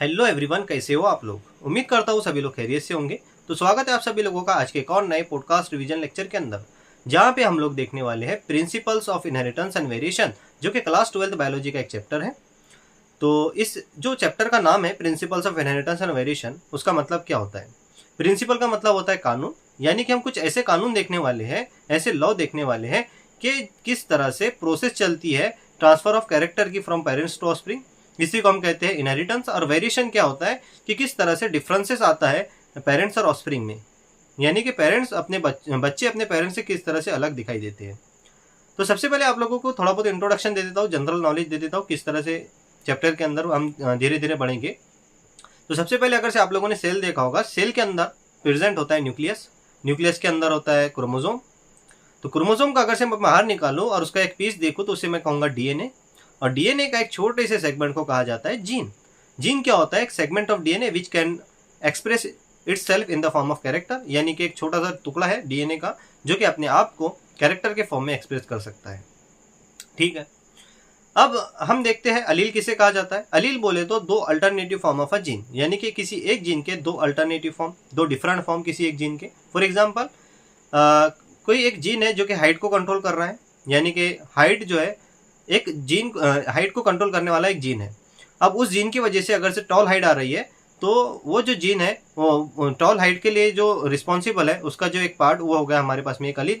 Hello everyone, कैसे हो आप लोग। उम्मीद करता हूँ सभी लोग खैरियत से होंगे। तो स्वागत है आप सभी लोगों का आज के एक और नए पॉडकास्ट रिवीजन लेक्चर के अंदर, जहाँ पे हम लोग देखने वाले हैं principles of inheritance and variation, जो कि क्लास 12 बायोलॉजी का एक चैप्टर है। तो इस जो चैप्टर का नाम है principles of inheritance and variation, उसका मतलब क्या होता है। प्रिंसिपल का मतलब होता है कानून, यानी कि हम कुछ ऐसे कानून देखने वाले हैं, ऐसे लॉ देखने वाले हैं कि किस तरह से प्रोसेस चलती है ट्रांसफर ऑफ कैरेक्टर की फ्रॉम पेरेंट्स टू ऑफस्प्रिंग। इसी को हम कहते हैं इनहेरिटेंस। और वेरिएशन क्या होता है कि किस तरह से डिफरेंसेस आता है पेरेंट्स और ऑफस्प्रिंग में, यानी कि पेरेंट्स अपने बच्चे अपने पेरेंट्स से किस तरह से अलग दिखाई देते हैं। तो सबसे पहले आप लोगों को थोड़ा बहुत इंट्रोडक्शन दे देता हूँ, जनरल नॉलेज दे देता हूँ किस तरह से चैप्टर के अंदर हम धीरे धीरे बढ़ेंगे। तो सबसे पहले अगर से आप लोगों ने सेल देखा होगा, सेल के अंदर प्रेजेंट होता है न्यूक्लियस, न्यूक्लियस के अंदर होता है क्रोमोसोम। तो क्रोमोसोम का अगर से मैं बाहर निकालूं और उसका एक पीस देखूं तो उसे मैं कहूंगा डीएनए। और डीएनए का एक छोटे से सेगमेंट को कहा जाता है जीन। जीन क्या होता है? एक segment of DNA which can express it's self in the form of character, यानी कि एक छोटा सा टुकड़ा है डीएनए का जो कि अपने आप को कैरेक्टर के फॉर्म में एक्सप्रेस कर सकता है। ठीक है, अब हम देखते हैं अलील किसे कहा जाता है। अलील बोले तो दो alternative form of a gene, यानी कि किसी एक जीन के दो अल्टरनेटिव फॉर्म, दो डिफरेंट फॉर्म किसी एक जीन के। फॉर एग्जाम्पल कोई एक जीन है जो कि हाइट को कंट्रोल कर रहा है, यानी कि हाइट जो है एक जीन, हाइट को कंट्रोल करने वाला एक जीन है। अब उस जीन की वजह से अगर से टॉल हाइट आ रही है तो वो जो जीन है वो टॉल हाइट के लिए जो रिस्पॉन्सिबल है उसका जो एक पार्ट वो हो गया हमारे पास में एक अलील।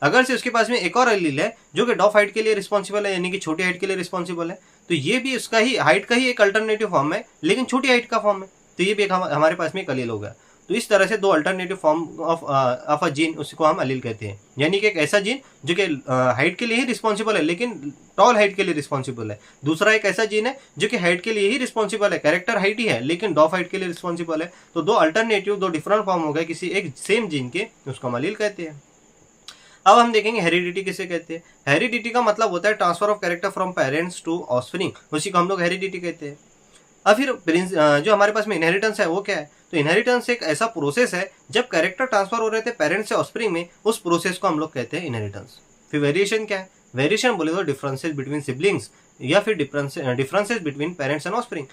अगर से उसके पास में एक और अलील है जो कि डॉफ हाइट के लिए रिस्पॉन्सिबल है, यानी कि छोटी हाइट के लिए रिस्पॉन्सिबल है, तो ये भी उसका ही हाइट का ही एक अल्टरनेटिव फॉर्म है लेकिन छोटी हाइट का फॉर्म है, तो ये भी एक हमारे पास में एक अलील होगा। तो इस तरह से दो alternative form of a gene, उसको हम अलील कहते हैं। यानी कि एक ऐसा जीन जो कि हाइट के लिए ही रिस्पॉन्सिबल है लेकिन टॉल हाइट के लिए रिस्पॉन्सिबल है। दूसरा एक ऐसा जीन है जो कि हाइट के लिए ही रिस्पॉन्सिबल है, कैरेक्टर हाइट ही है लेकिन डॉफ हाइट के लिए रिस्पॉन्सिबल है। तो दो अल्टरनेटिव, दो डिफरेंट फॉर्म हो गए किसी एक सेम जीन के, उसको हम अलील कहते हैं। अब हम देखेंगे हेरिडिटी किसे कहते हैं। हेरिडिटी का मतलब होता है transfer of character from parents to offspring, उसी को हम लोग हेरिडिटी कहते हैं। अब फिर जो हमारे पास में इनहेरिटेंस है वो क्या है? तो इनहेरिटेंस एक ऐसा प्रोसेस है जब कैरेक्टर ट्रांसफर हो रहे थे पेरेंट्स से ऑफस्प्रिंग में, उस प्रोसेस को हम लोग कहते हैं इनहेरिटेंस। फिर वेरिएशन क्या है? वेरिएशन बोले तो डिफरेंसेस बिटवीन सिबलिंग्स या फिर differences between parents and offspring.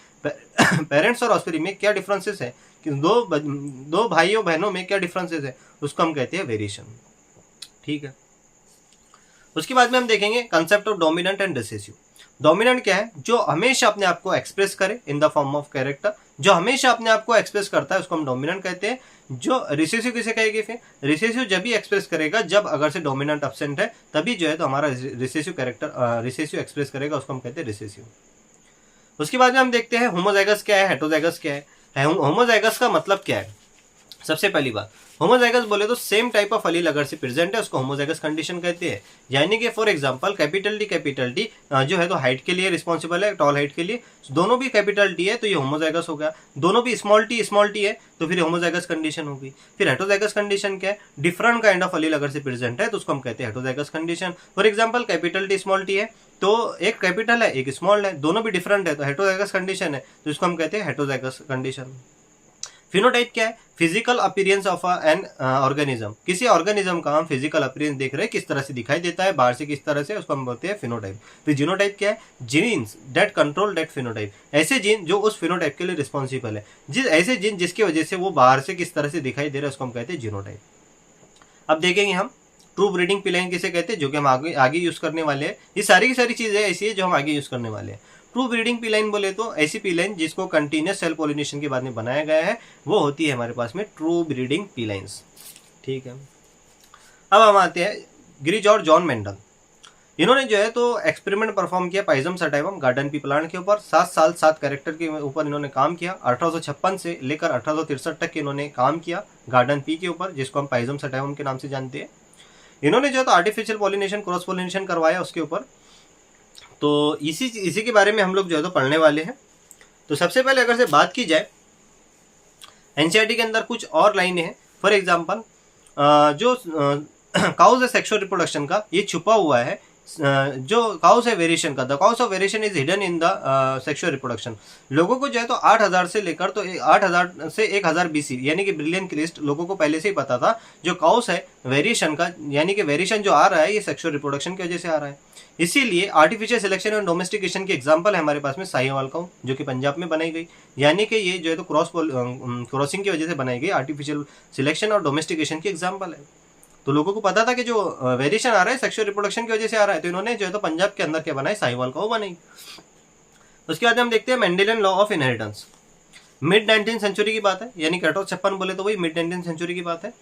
Parents और ऑफस्प्रिंग में क्या डिफरेंसेस है कि दो भाइयों बहनों में क्या डिफरेंसेस है, उसको हम कहते हैं वेरिएशन। ठीक है, उसके बाद में हम देखेंगे concept of dominant and recessive. Dominant क्या है? जो हमेशा अपने आप को एक्सप्रेस करे in the form of character, जो हमेशा अपने आप को एक्सप्रेस करता है उसको हम डोमिनेंट कहते हैं। जो रिसेसिव किसे कहेगी? फिर रिसेसिव जब भी एक्सप्रेस करेगा जब अगर से डोमिनेंट एब्सेंट है तभी जो है तो हमारा रिसेसिव कैरेक्टर रिसेसिव एक्सप्रेस करेगा, उसको हम कहते हैं रिसेसिव। उसके बाद में हम देखते हैं होमोजाइगस क्या है, हेटरोजाइगस क्या है। होमोजाइगस का मतलब क्या है? सबसे पहली बात, होमोजाइगस बोले तो सेम टाइप ऑफ अलील अगर से प्रेजेंट है उसको होमोजाइगस कंडीशन कहते हैं। यानी कि फॉर एग्जांपल कैपिटल डी जो है तो हाइट के लिए रिस्पॉन्सिबल है, टॉल हाइट के लिए, दोनों भी कैपिटल टी है तो ये होमोजाइगस हो गया। दोनों भी स्मॉल टी है तो फिर होमोजाइगस कंडीशन होगी। फिर हेटरोजाइगस कंडीशन क्या है? डिफरेंट काइंड ऑफ अलील अगर से प्रेजेंट है तो उसको हम कहते हैं heterozygous condition. For example capital T small T है तो एक कैपिटल है एक स्मॉल है, दोनों भी डिफरेंट है तो हेटरोजाइगस कंडीशन है, तो इसको हम कहते हैं हेटरोजाइगस कंडीशन। फिनोटाइप क्या है? Physical appearance of an organism. किसी ऑर्गेनिज्म का हम फिजिकल अपीयरेंस देख रहे हैं, किस तरह से दिखाई देता है बाहर से किस तरह से, उसको हम बोलते हैं फिनोटाइप। फिर जीनोटाइप क्या है? Genes that control that phenotype. ऐसे जीन जो उस फिनोटाइप के लिए रिस्पॉन्सिबल है, ऐसे जीन जिसकी वजह से वो बाहर से किस तरह से दिखाई दे रहा है उसको हम कहते हैं जीनोटाइप। अब देखेंगे हम ट्रू ब्रीडिंग पिलाइन किसे कहते हैं, जो कि हम आगे यूज करने वाले हैं। ये सारी की सारी चीजें ऐसी है जो हम आगे यूज करने वाले हैं। ट्रू ब्रीडिंग पिलाइन बोले तो ऐसी पिलाइन जिसको कंटिन्यूस सेल पॉलिनेशन के बाद में बनाया गया है, वो होती है हमारे पास में ट्रू ब्रीडिंग पिलाइंस। ठीक है, अब हम आते हैं ग्रिज और जॉन मेंडल। इन्होंने जो है तो एक्सपेरिमेंट परफॉर्म किया पाइजम सटाइवम गार्डन पी प्लांट के ऊपर। 7 साल 7 कैरेक्टर के ऊपर इन्होंने काम किया। 1856 से लेकर 1863 तक इन्होंने काम किया गार्डन पी के ऊपर, जिसको हम पाइजम सटाइवम के नाम से जानते हैं। इन्होंने जो है तो आर्टिफिशियल पॉलिनेशन, क्रॉस पॉलिनेशन करवाया उसके ऊपर। तो इसी के बारे में हम लोग जो है तो पढ़ने वाले हैं। तो सबसे पहले अगर से बात की जाए, एनसीईआरटी के अंदर कुछ और लाइनें हैं। फॉर एग्जांपल जो काउज है सेक्सुअल रिप्रोडक्शन का, ये छुपा हुआ है जो काउस है वेरिएशन का, the cows of variation is hidden in the sexual reproduction. लोगों को जो है तो 8000 से लेकर तो 8000 से 1000 BC यानी कि ब्रिलियन क्रिस्ट लोगों को पहले से ही पता था जो काउस है वेरिएशन का, यानी कि वेरिएशन जो आ रहा है ये सेक्सुअल रिप्रोडक्शन की वजह से आ रहा है। इसीलिए आर्टिफिशियल सिलेक्शन और डोमेस्टिकेशन के एग्जाम्पल है हमारे पास में साहिवाल काऊ, जो कि पंजाब में बनाई गई, यानी कि ये जो है तो क्रॉसिंग की वजह से बनाई गई आर्टिफिशियल सिलेक्शन और डोमेस्टिकेशन की एग्जाम्पल है। तो लोगों को पता था कि जो वेरिएशन आ रहा है सेक्सुअल रिप्रोडक्शन की वजह से आ रहा है, तो इन्होंने जो है तो पंजाब के अंदर क्या बनाई, साहिवाल काऊ बनाई। उसके बाद हम देखते हैं Mendelian law of inheritance. Mid 19th century की बात है, यानी कि 1856 बोले तो वही मिड 19th सेंचुरी की बात है।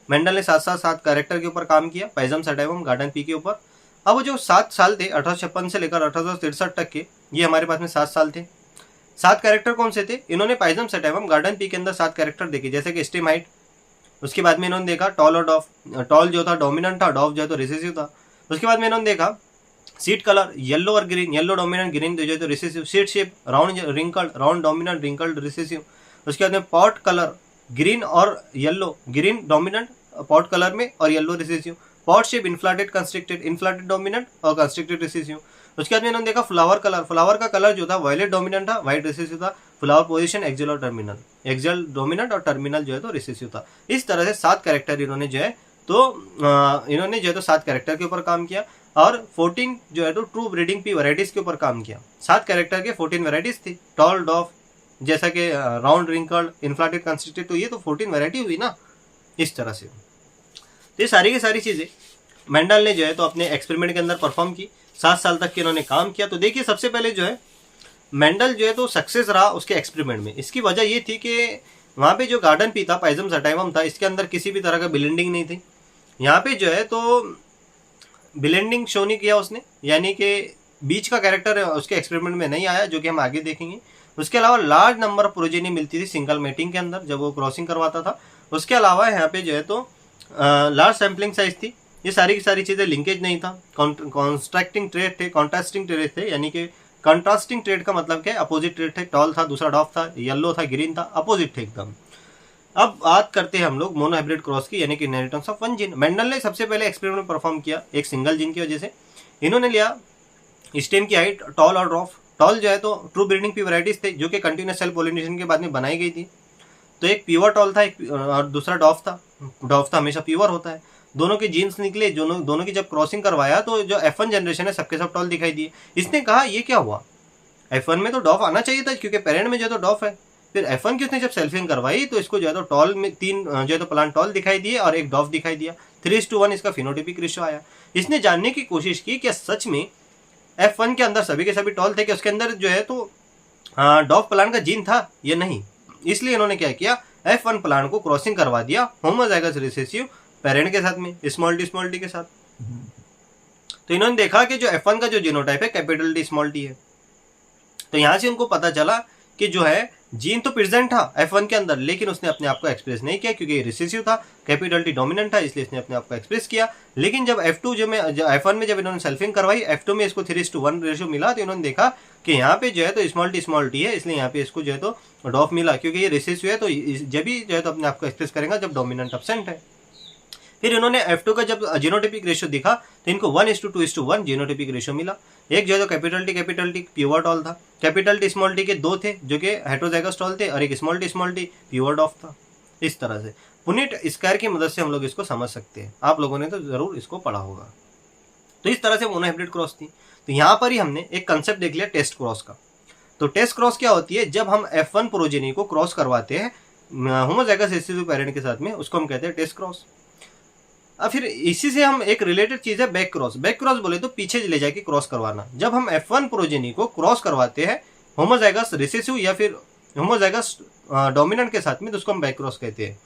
मेंडल ने 7 कैरेक्टर के ऊपर काम किया, पैजम सटाइवम गार्डन पी के ऊपर। अब जो 7 साल थे 1856 से लेकर 1863 तक के, ये हमारे पास में 7 साल थे। 7 कैरेक्टर कौन से थे, इन्होंने पैजम सटाइवम गार्डन पी के अंदर 7 कैरेक्टर देखे, जैसे कि स्टेम हाइट। उसके बाद में इन्होंने देखा टॉल और डॉफ। टॉल जो था डोमिनेंट था, डॉफ जो है तो रिसेसिव था। उसके बाद में इन्होंने देखा सीट कलर येलो और ग्रीन, येलो डोमिनेंट, ग्रीन जो है तो recessive. Seed shape round wrinkled, round dominant, wrinkled recessive. उसके बाद में पॉट कलर ग्रीन और yellow, green dominant pod colour में और yellow recessive. Pod shape inflated constricted, inflated dominant और कंस्ट्रिक्टेड रिसेसिव। उसके बाद में इन्होंने देखा फ्लावर कलर, फ्लावर का कलर जो था वायलेट डोमिनेंट था, व्हाइट रिसेसिव था। फ्लावर पोजीशन एक्सियल और टर्मिनल, एक्सियल डोमिनेंट और टर्मिनल जो है तो रिसेसिव था। इस तरह से 7 कैरेक्टर इन्होंने जो है तो 7 कैरेक्टर के ऊपर काम किया और 14 जो है तो ट्रू ब्रीडिंग पी वैरायटीज के ऊपर काम किया। 7 कैरेक्टर के 14 वैरायटीज थी, टॉल डॉफ जैसा कि राउंड रिंकल्ड इन्फ्लाटेड कंस्ट्रिक्टेड, तो ये तो 14 वैरायटी हुई ना इस तरह से। तो ये सारी की सारी चीज़ें मेंडल ने जो है तो अपने एक्सपेरिमेंट के अंदर परफॉर्म की। 7 साल तक के इन्होंने काम किया। तो देखिए सबसे पहले जो है मेंडल जो है तो सक्सेस रहा उसके एक्सपेरिमेंट में। इसकी वजह ये थी कि वहाँ पे जो गार्डन पी था, पैजम सटाइवम था, इसके अंदर किसी भी तरह का ब्लेंडिंग नहीं थी। यहाँ पे जो है तो ब्लेंडिंग शो नहीं किया उसने, यानी कि बीच का कैरेक्टर उसके एक्सपेरिमेंट में नहीं आया, जो कि हम आगे देखेंगे। उसके अलावा लार्ज नंबर ऑफ प्रोजेनी मिलती थी सिंगल मेटिंग के अंदर जब वो क्रॉसिंग करवाता था। उसके अलावा यहाँ पे जो है तो लार्ज सैम्पलिंग साइज थी। ये सारी की सारी चीज़ें, लिंकेज नहीं था, कॉन्ट्रास्टिंग ट्रेड थे, कॉन्ट्रास्टिंग ट्रेड थे, यानी कि कॉन्ट्रास्टिंग ट्रेड का मतलब क्या है, अपोजिट ट्रेड थे। टॉल था, दूसरा डॉफ था, येलो था, ग्रीन था, अपोजिट थे एकदम। अब बात करते हैं हम लोग मोनोहाइब्रिड क्रॉस की, यानी कि inheritance of one gene. Mendel ने सबसे पहले एक्सपेरिमेंट परफॉर्म किया एक सिंगल जीन की वजह से। इन्होंने लिया स्टेम की हाइट टॉल और ड्रॉफ। टॉल जो है तो ट्रू ब्रीडिंग पी वैरायटीज थे, जो कि कंटिन्यूस सेल पोलिनेशन के बाद में बनाई गई थी। तो एक प्योर टॉल था और दूसरा डॉफ था। डॉफ था हमेशा प्योर होता है। दोनों के जीन्स निकले, दोनों की जब क्रॉसिंग करवाया तो जो F1 जनरेशन है सबके सब टॉल दिखाई दिए। इसने कहा ये क्या हुआ, F1 में तो डॉफ आना चाहिए था क्योंकि पेरेंट में जो है तो डॉफ है। फिर F1 की उसने जब सेल्फिंग करवाई तो इसको जो है तो टॉल में 3 जो है तो प्लांट टॉल दिखाई दिए और एक डॉफ दिखाई दिया। 3:1 इसका फिनोटिपिक रेशियो आया। इसने जानने की कोशिश की कि सच में F1 के अंदर सभी के सभी टॉल थे कि उसके अंदर जो है तो डॉफ प्लांट का जीन था या नहीं। इसलिए इन्होंने क्या किया, F1 प्लांट को क्रॉसिंग करवा दिया होमोजाइगस रिसेसिव पेरेंट के साथ में, स्मॉल टी के साथ। तो इन्होंने देखा कि जो F1 का जो जीनोटाइप है कैपिटल टी स्मॉल टी है। तो यहाँ से उनको पता चला कि जो है जीन तो प्रेजेंट था F1 के अंदर, लेकिन उसने अपने आप को एक्सप्रेस नहीं किया क्योंकि रिसेसिव था, कैपिटल टी डोमिनेंट था, इसलिए इसने अपने आप को एक्सप्रेस किया। लेकिन जब F2 F1 में जब इन्होंने सेल्फिंग करवाई, F2 में इसको 3:1 रेशियो मिला, तो इन्होंने देखा कि यहाँ पे जो है तो स्मॉल टी है, इसलिए यहाँ पे इसको जो है तो डॉफ मिला क्योंकि ये रिसेसिव है। तो जब भी जो है तो अपने आप को एक्सप्रेस करेगा जब डोमिनेंट एब्सेंट है। फिर इन्होंने F2 का जब जीनोटिपिक रेशियो दिखा तो इनको 1:2:1 जीनोटिपिक रेशियो मिला। एक जो है तो कैपिटल टी प्योर टॉल था, कैपिटल टी स्मॉल टी के 2 थे जो कि हेटेरोजाइगस टॉल थे और एक स्मॉल टी प्योर डॉफ था। इस तरह से पुनेट स्क्वायर की मदद से हम लोग इसको समझ सकते हैं। आप लोगों ने तो जरूर इसको पढ़ा होगा। तो इस तरह से मोनोहाइब्रिड क्रॉस थी। तो यहाँ पर ही हमने एक कंसेप्ट देख लिया टेस्ट क्रॉस का। तो टेस्ट क्रॉस क्या होती है, जब हम F1 प्रोजेनी को क्रॉस करवाते हैं होमोजाइगस रिसेसिव पेरेंट के साथ में, उसको हम कहते हैं टेस्ट क्रॉस। अब फिर इसी से हम एक रिलेटेड चीज है बैक क्रॉस। बैक क्रॉस बोले तो पीछे ले जाके क्रॉस करवाना। जब हम F1 प्रोजेनी को क्रॉस करवाते हैं होमोजाइगस रिसेसिव या फिर होमोजाइगस डोमिनेंट के साथ में, तो उसको हम बैक क्रॉस कहते हैं।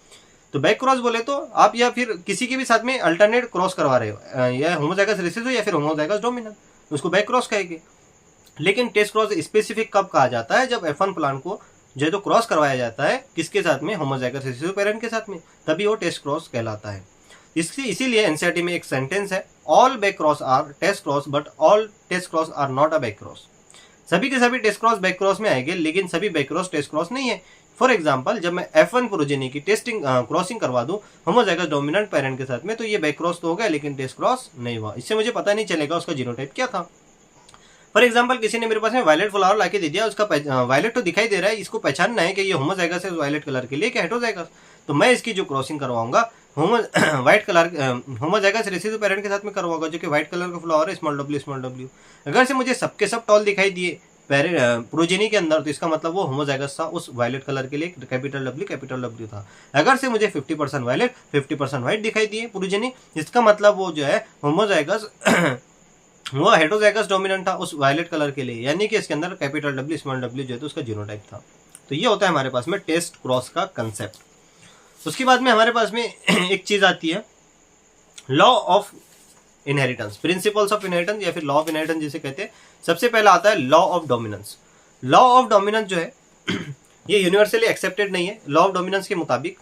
तो बैक क्रॉस बोले तो आप या फिर किसी के भी साथ में अल्टरनेट क्रॉस करवा रहे हो, या होमोजाइगस रिसेसिव या फिर होमोजाइगस डोमिनेंट, उसको बैक क्रॉस कहेंगे। लेकिन टेस्ट क्रॉस स्पेसिफिक कब कहा जाता है, जब F1 प्लांट को जो है तो क्रॉस करवाया जाता है किसके साथ में, होमोजाइगस रिसेसिव पेरेंट के साथ में, तभी वो टेस्ट क्रॉस कहलाता है। इसीलिए एनसीईआरटी में एक सेंटेंस है, all back cross are test cross but all test cross are not a back cross. सभी के सभी टेस्ट क्रॉस बैक क्रॉस में आएंगे, लेकिन सभी बैक क्रॉस टेस्ट क्रॉस नहीं है। फॉर एग्जाम्पल, जब मैं F1 प्रोजेनी की टेस्टिंग क्रॉसिंग करवा दूं होमोजाइगस डोमिनेंट पेरेंट के साथ में, तो ये बैक क्रॉस तो हो गया लेकिन टेस्ट क्रॉस नहीं हुआ। इससे मुझे पता नहीं चलेगा उसका जीनोटाइप क्या था। फॉर एग्जाम्पल, किसी ने मेरे पास में वायलेट फ्लावर लाके दे दिया, उसका वायलेट तो दिखाई दे रहा है, इसको पहचानना है कि ये होमोजाइगस है वायलेट कलर के लिए कि हेटेरोजाइगस। तो मैं इसकी जो क्रॉसिंग करवाऊंगा white colour homozygous residue parent के साथ में करवाऊंगा, जो कि व्हाइट कलर का फ्लावर है, स्मॉल डब्ल्यू। अगर से मुझे सबके सब टॉल दिखाई दिए प्रोजेनी के अंदर, तो इसका मतलब वो होमोजाइगस था उस वायलेट कलर के लिए, कैपिटल डब्ल्यू था। अगर से मुझे 50% वायलेट 50% व्हाइट दिखाई दिए प्रोजेनी, इसका मतलब वो जो है होमोजाइगस वो हेटेरोजाइगस डोमिनेंट था उस वायलेट कलर के लिए, यानी कि इसके अंदर कैपिटल डब्ल्यू स्मॉल डब्ल्यू जो है तो उसका जीनोटाइप था। तो ये होता है हमारे पास में टेस्ट क्रॉस का कंसेप्ट। उसके बाद में हमारे पास में एक चीज आती है law of inheritance, principles of inheritance या फिर लॉ ऑफ इनहेरिटेंस जिसे कहते हैं। सबसे पहला आता है law of dominance. Law of dominance जो है ये यूनिवर्सली एक्सेप्टेड नहीं है। लॉ ऑफ डोमिनेंस के मुताबिक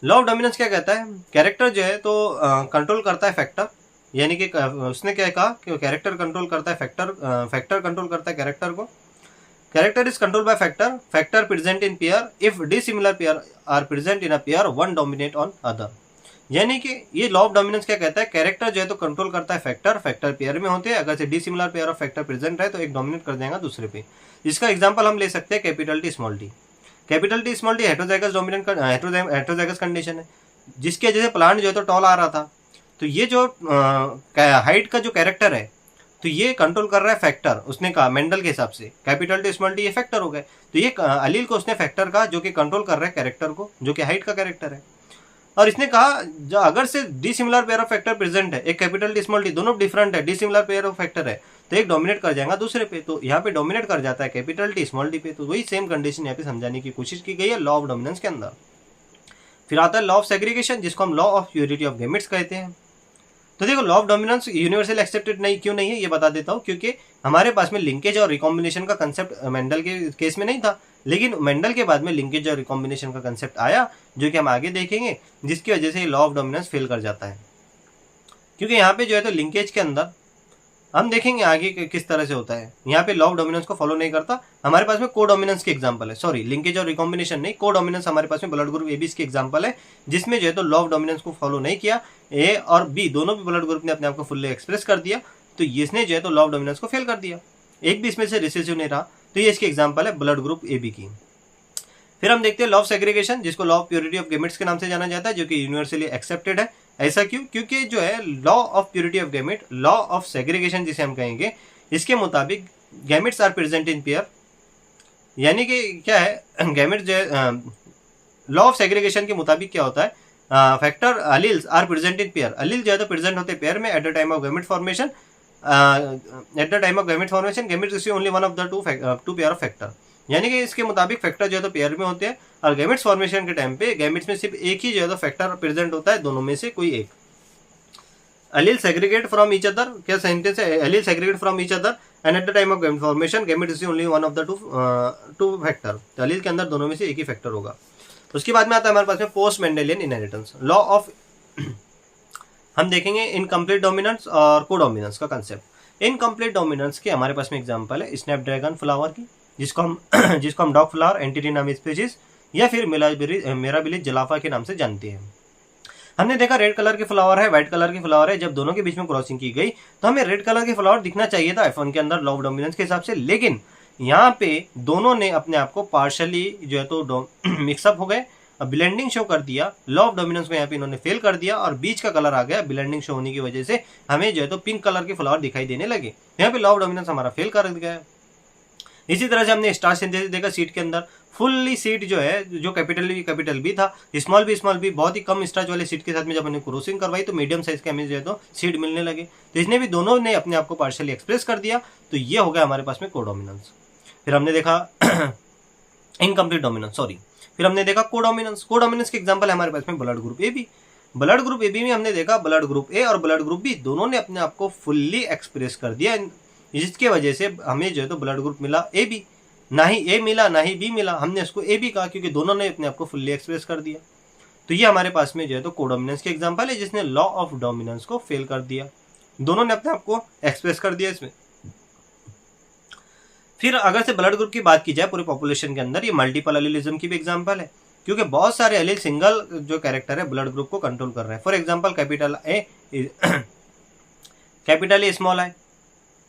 लॉ ऑफ डोमिनेंस क्या कहता है, कैरेक्टर जो है तो कंट्रोल करता है फैक्टर, यानी कि उसने क्या कहा कि कैरेक्टर कंट्रोल करता है फैक्टर, फैक्टर कंट्रोल करता है कैरेक्टर को। Character is control by factor, factor present in pair, if dissimilar pair are present in a pair one dominate on other. यानी कि ये लॉ ऑफ डोमिनेंस क्या कहता है, कैरेक्टर जो है तो कंट्रोल करता है फैक्टर, फैक्टर पेयर में होते हैं, अगर से dissimilar pair of factor present है तो एक डोमिनेट कर जाएगा दूसरे पे। इसका एग्जांपल हम ले सकते हैं capital T small T. Capital T small T heterozygous dominant heterozygous condition है, जिसकी वजह से प्लांट जो है तो टॉल आ रहा था। तो ये जो हाइट का जो कैरेक्टर है तो ये कंट्रोल कर रहा है फैक्टर, उसने कहा मेंडल के हिसाब से कैपिटल टी स्मॉल टी ये फैक्टर हो गए। तो ये अलील को उसने फैक्टर कहा जो कि कंट्रोल कर रहा है कैरेक्टर को, जो कि हाइट का कैरेक्टर है। और इसने कहा जो अगर से dissimilar pair of factor present है, एक कैपिटल टी स्मॉल टी दोनों डिफरेंट है, डिसिमिलर पेयर ऑफ फैक्टर है, तो एक डोमिनेट कर जाएगा दूसरे पे। तो यहाँ पे डोमिनेट कर जाता है कैपिटल टी स्मॉल टी पे। तो वही सेम कंडीशन यहाँ पे समझाने की कोशिश की गई है लॉ ऑफ डोमिनेंस के अंदर। फिर आता है लॉ ऑफ सेग्रीगेशन, जिसको हम law of purity of gametes कहते हैं। तो देखो law of dominance universal accepted नहीं क्यों नहीं है ये बता देता हूँ, क्योंकि हमारे पास में लिंकेज और रिकॉम्बिनेशन का कंसेप्ट मेंडल के केस में नहीं था, लेकिन मेंडल के बाद में लिंकेज और रिकॉम्बिनेशन का कंसेप्ट आया, जो कि हम आगे देखेंगे, जिसकी वजह से लॉ ऑफ डोमिनेंस फेल कर जाता है। क्योंकि यहाँ पे जो है तो लिंकेज के अंदर हम देखेंगे आगे किस तरह से होता है, यहाँ पे लॉ ऑफ डोमिनेंस को फॉलो नहीं करता। हमारे पास में को डोमिनेंस की एग्जांपल है, सॉरी लिंकेज और रिकॉम्बिनेशन नहीं, को डोमिनेंस हमारे पास में ब्लड ग्रुप ए बी की एग्जांपल है, जिसमें जो है तो लॉ ऑफ डोमिनेंस को फॉलो नहीं किया। ए और बी दोनों भी ब्लड ग्रुप ने अपने आप को फुल्ली एक्सप्रेस कर दिया, तो इसने जो है तो लॉ ऑफ डोमिनेंस को फेल कर दिया, एक भी इसमें से रिसेसिव नहीं रहा। तो ये इसकी एग्जाम्पल है ब्लड ग्रुप ए बी की। फिर हम देखते हैं लॉ ऑफ सेग्रीगेशन, जिसको law of purity of gametes के नाम से जाना जाता है, जो कि यूनिवर्सली एक्सेप्टेड है। ऐसा क्यों, क्योंकि जो है law of purity of gamete, law of segregation जिसे हम कहेंगे, इसके मुताबिक gametes are present in pair, यानी कि क्या है गैमेट्स जो है लॉ ऑफ सेग्रीगेशन के मुताबिक क्या होता है, factor alleles are present in pair, allele जो है तो प्रेजेंट होते हैं पेयर में at the time of gamete formation, at the time of gamete formation gamete receive only one of the two pair of factor. यानी कि इसके मुताबिक फैक्टर जो है तो पेयर में होते हैं, और गैमेट्स फॉर्मेशन के टाइम पे गैमेट्स में सिर्फ एक ही जो है तो फैक्टर प्रेजेंट होता है, दोनों में से कोई एक। Allele segregate from each other, क्या सेंटेंस है, allele segregate from each other and at the time of gamete formation gamete receive only one of the two factor. तो अलील के अंदर दोनों में से एक ही फैक्टर होगा। उसके बाद में आता है हमारे पास में post Mendelian inheritance, law of हम देखेंगे इनकम्प्लीट डोमिनेंस और कोडोमिनेंस का कंसेप्ट। इनकम्प्लीट डोमिनेंस के हमारे पास में एग्जांपल है स्नैपड्रैगन फ्लावर की, जिसको हम डॉग फ्लावर एंटीरिनम स्पीशीज या फिर मिराबिलिस जलाफा के नाम से जानते हैं। हमने देखा रेड कलर के फ्लावर है, व्हाइट कलर के फ्लावर है, जब दोनों के बीच में क्रॉसिंग की गई तो हमें रेड कलर के फ्लावर दिखना चाहिए था F1 के अंदर लॉ ऑफ डोमिनेंस के हिसाब से, लेकिन यहाँ पे दोनों ने अपने आप को पार्शली जो है तो मिक्सअप हो गए, ब्लेंडिंग शो कर दिया। लॉ ऑफ डोमिनेंस को यहाँ पे इन्होंने फेल कर दिया और बीच का कलर आ गया, ब्लेंडिंग शो होने की वजह से हमें जो है तो पिंक कलर के फ्लावर दिखाई देने लगे। यहाँ पे लॉ ऑफ डोमिनेंस हमारा फेल कर गया। इसी तरह से हमने स्टार सिंथेसिस देखा सीड के अंदर, फुल्ली सीड जो है जो कैपिटल बी था, स्मॉल बी बहुत ही कम स्टार्च वाले सीड के साथ में जब हमने क्रॉसिंग करवाई तो मीडियम साइज के हमें जो है तो सीड मिलने लगे। तो इसने भी दोनों ने अपने आप को पार्शियली एक्सप्रेस कर दिया, तो ये हो गया हमारे पास में कोडोमिनेंस। फिर हमने देखा इनकम्प्लीट डोमिनेंस, सॉरी, फिर हमने देखा कोडोमिनेंस। कोडोमिनेंस के एग्जांपल है हमारे पास में blood group A B. Blood group A B में हमने देखा ब्लड ग्रुप ए और ब्लड ग्रुप बी दोनों ने अपने आप को फुल्ली एक्सप्रेस कर दिया, जिसकी वजह से हमें जो है तो ब्लड ग्रुप मिला ए बी, ना ही ए मिला ना ही बी मिला, हमने इसको ए बी कहा क्योंकि दोनों ने अपने आप को फुल्ली एक्सप्रेस कर दिया। तो ये हमारे पास में जो है तो कोडोमिनेंस की एग्जांपल है, जिसने लॉ ऑफ डोमिनेंस को फेल कर दिया, दोनों ने अपने आप को एक्सप्रेस कर दिया इसमें। फिर अगर से ब्लड ग्रुप की बात की जाए पूरे पॉपुलेशन के अंदर, ये मल्टीपल एलिलिज्म की भी एग्जांपल है, क्योंकि बहुत सारे एलील सिंगल जो कैरेक्टर है ब्लड ग्रुप को कंट्रोल कर रहे हैं। For example capital A small I,